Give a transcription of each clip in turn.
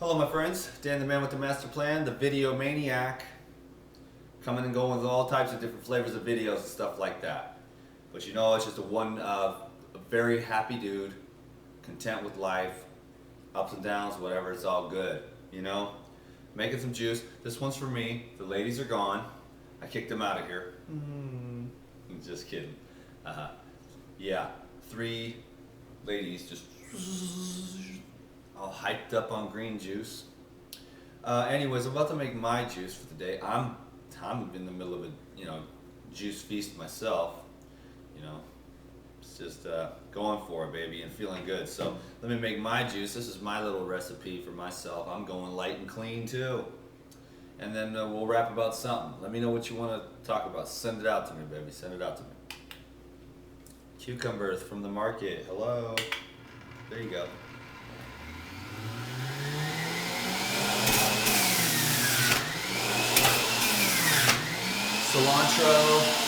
Hello my friends, Dan the man with the master plan, the video maniac, coming and going with all types of different flavors of videos and stuff like that. But you know, it's just a very happy dude, content with life, ups and downs, whatever, it's all good, you know? Making some juice. This one's for me. The ladies are gone. I kicked them out of here. Just kidding. Yeah, 3 ladies just all hyped up on green juice. Anyways, I'm about to make my juice for the day. I'm in the middle of a juice feast myself. It's just going for it, baby, and feeling good. So let me make my juice. This is my little recipe for myself. I'm going light and clean too. And then we'll rap about something. Let me know what you want to talk about. Send it out to me, baby. Send it out to me. Cucumbers from the market. Hello. There you go. Cilantro.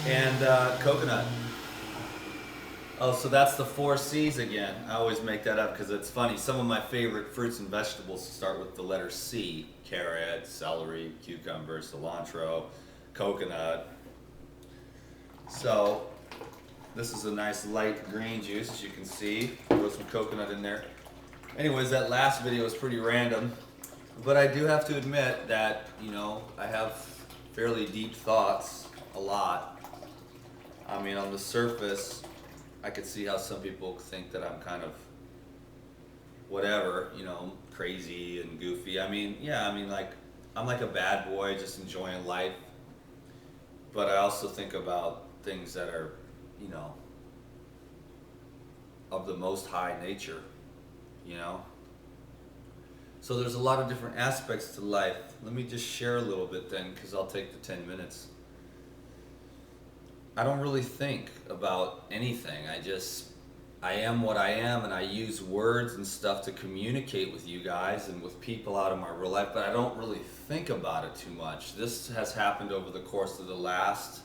And coconut. Oh, so that's the 4 C's again. I always make that up because it's funny. Some of my favorite fruits and vegetables start with the letter C. Carrot, celery, cucumber, cilantro, coconut. So this is a nice light green juice, as you can see. Throw some coconut in there. Anyways, that last video was pretty random. But I do have to admit that, I have fairly deep thoughts, a lot. I mean, on the surface, I could see how some people think that I'm kind of whatever, crazy and goofy. I'm like a bad boy just enjoying life. But I also think about things that are, of the most high nature, So there's a lot of different aspects to life. Let me just share a little bit then, because I'll take the 10 minutes. I don't really think about anything. I am what I am, and I use words and stuff to communicate with you guys and with people out of my real life, but I don't really think about it too much. This has happened over the course of the last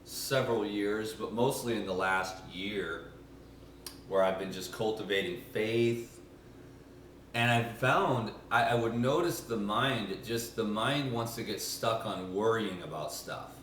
several years, but mostly in the last year, where I've been just cultivating faith. And I found I would notice the mind wants to get stuck on worrying about stuff.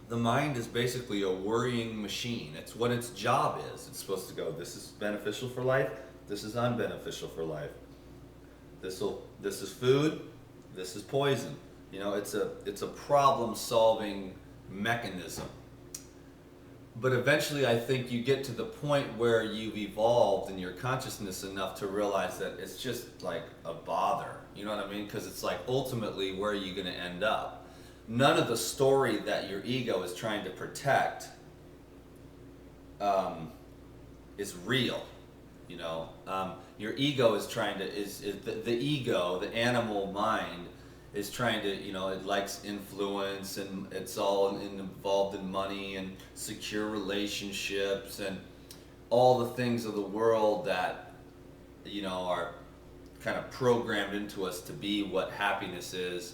The mind is basically a worrying machine. It's what its job is. It's supposed to go, this is beneficial for life, this is unbeneficial for life. This is food, this is poison. It's a problem-solving mechanism. But eventually I think you get to the point where you've evolved in your consciousness enough to realize that it's just like a bother. You know what I mean? Because it's like, ultimately, where are you going to end up? None of the story that your ego is trying to protect is real. Your ego is trying to, the ego, the animal mind, is trying to, it likes influence, and it's all involved in money and secure relationships and all the things of the world that, are kind of programmed into us to be what happiness is.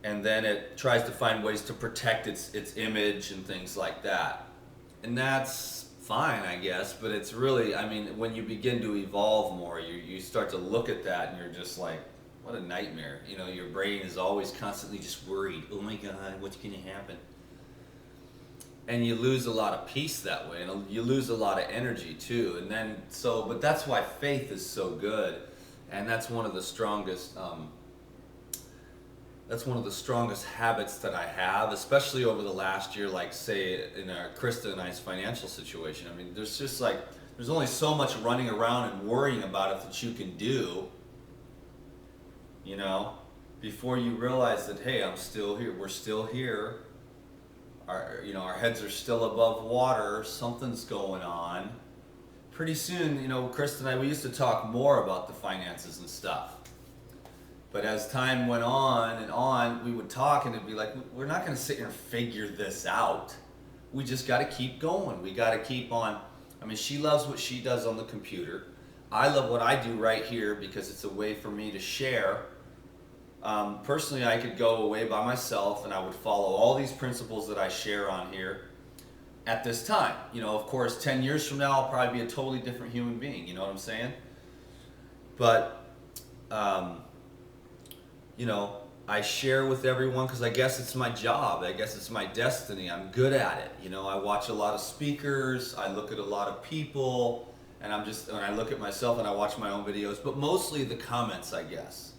And then it tries to find ways to protect its image and things like that. And that's fine, I guess, but it's really, when you begin to evolve more, you start to look at that and you're just like, what a nightmare. Your brain is always constantly just worried. Oh my God, what's going to happen? And you lose a lot of peace that way, and you lose a lot of energy too. But that's why faith is so good, and that's one of the strongest habits that I have, especially over the last year, like say in our Krista and I's financial situation. There's only so much running around and worrying about it that you can do, before you realize that, hey, I'm still here, we're still here, our heads are still above water, something's going on. Pretty soon, Krista and I, we used to talk more about the finances and stuff. But as time went on and on, we would talk and it'd be like, we're not going to sit here and figure this out. We just got to keep going. We got to keep on. I mean, she loves what she does on the computer. I love what I do right here because it's a way for me to share. Personally, I could go away by myself and I would follow all these principles that I share on here at this time. You know, of course, 10 years from now, I'll probably be a totally different human being. You know what I'm saying? But, you know, I share with everyone because I guess it's my job. I guess it's my destiny. I'm good at it. You know, I watch a lot of speakers. I look at a lot of people. And I look at myself and I watch my own videos. But mostly the comments, I guess.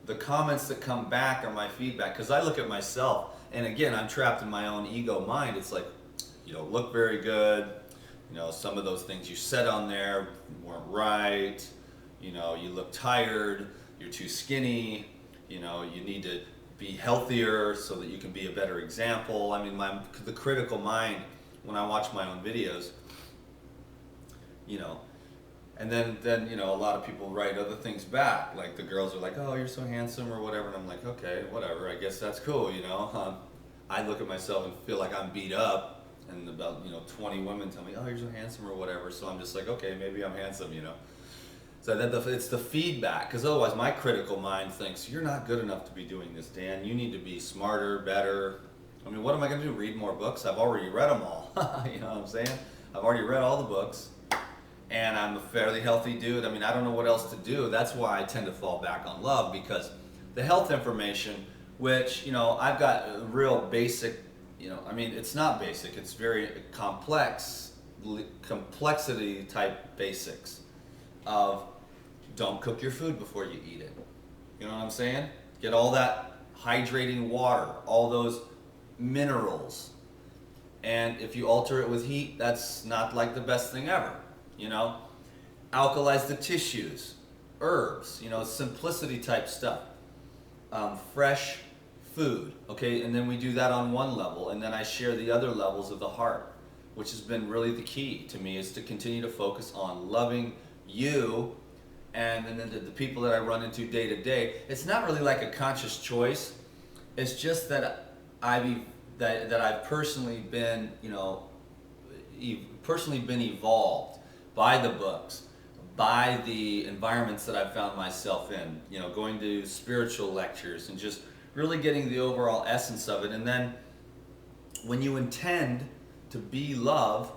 The comments that come back are my feedback. Because I look at myself. And again, I'm trapped in my own ego mind. It's like, you don't look very good. You know, some of those things you said on there weren't right. You know, you look tired. You're too skinny. You know, you need to be healthier so that you can be a better example. I mean, the critical mind, when I watch my own videos, you know, and then you know, a lot of people write other things back. Like the girls are like, oh, you're so handsome or whatever. And I'm like, okay, whatever. I guess that's cool, you know. I look at myself and feel like I'm beat up. And about, you know, 20 women tell me, oh, you're so handsome or whatever. So I'm just like, okay, maybe I'm handsome, you know. So it's the feedback, because otherwise my critical mind thinks, you're not good enough to be doing this, Dan. You need to be smarter, better. I mean, what am I going to do, read more books? I've already read them all. You know what I'm saying? I've already read all the books, and I'm a fairly healthy dude. I mean, I don't know what else to do. That's why I tend to fall back on love, because the health information, which, you know, I've got a real basic, you know, I mean, it's not basic. It's very complexity type basics of don't cook your food before you eat it. You know what I'm saying? Get all that hydrating water, all those minerals. And if you alter it with heat, that's not like the best thing ever. You know? Alkalize the tissues, herbs, you know, simplicity type stuff. Fresh food, okay? And then we do that on one level, and then I share the other levels of the heart, which has been really the key to me, is to continue to focus on loving you and then the people that I run into day to day. It's not really like a conscious choice. It's just that I've personally been, you know, evolved by the books, by the environments that I've found myself in, you know, going to spiritual lectures and just really getting the overall essence of it. And then when you intend to be love,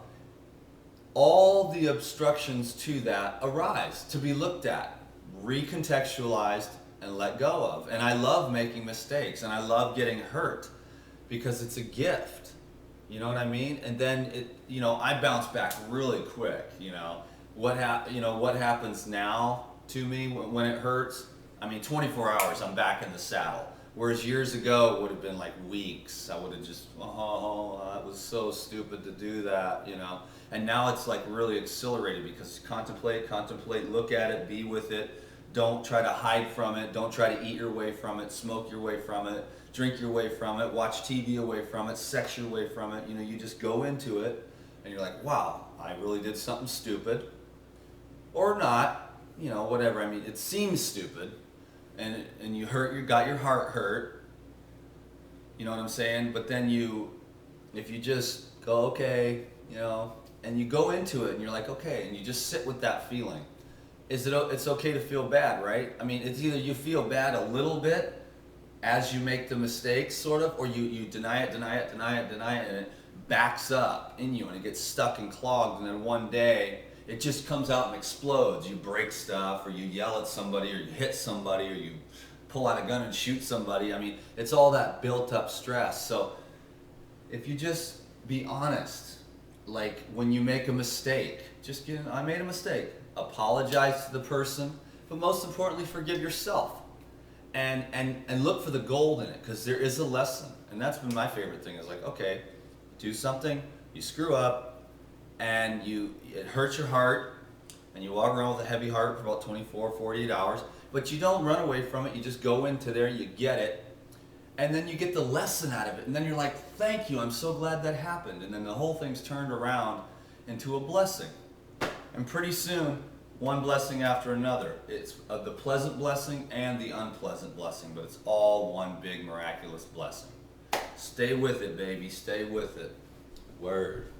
all the obstructions to that arise to be looked at, recontextualized, and let go of. And I love making mistakes, and I love getting hurt because it's a gift. You know what I mean? And then it, you know, I bounce back really quick. You know what happens now to me when it hurts? I mean, 24 hours, I'm back in the saddle. Whereas years ago, it would have been like weeks. I would have just, oh, that was so stupid to do that, you know. And now it's like really accelerated because contemplate, look at it, be with it. Don't try to hide from it. Don't try to eat your way from it, smoke your way from it, drink your way from it, watch TV away from it, sex your way from it. You know, you just go into it and you're like, wow, I really did something stupid. Or not, you know, whatever. I mean, it seems stupid. And you got your heart hurt, you know what I'm saying? But then if you just go, okay, you know, and you go into it and you're like, okay, and you just sit with that feeling. It's okay to feel bad, right? I mean, it's either you feel bad a little bit as you make the mistakes, sort of, or you deny it, and it backs up in you and it gets stuck and clogged, and then one day it just comes out and explodes. You break stuff, or you yell at somebody, or you hit somebody, or you pull out a gun and shoot somebody. I mean, it's all that built up stress. So if you just be honest, like when you make a mistake, I made a mistake. Apologize to the person, but most importantly, forgive yourself. And look for the gold in it, because there is a lesson. And that's been my favorite thing, is like, okay, do something, you screw up, and it hurts your heart, and you walk around with a heavy heart for about 24, 48 hours, but you don't run away from it. You just go into there, you get it, and then you get the lesson out of it, and then you're like, thank you, I'm so glad that happened, and then the whole thing's turned around into a blessing. And pretty soon, one blessing after another. It's the pleasant blessing and the unpleasant blessing, but it's all one big miraculous blessing. Stay with it, baby. Stay with it. Word.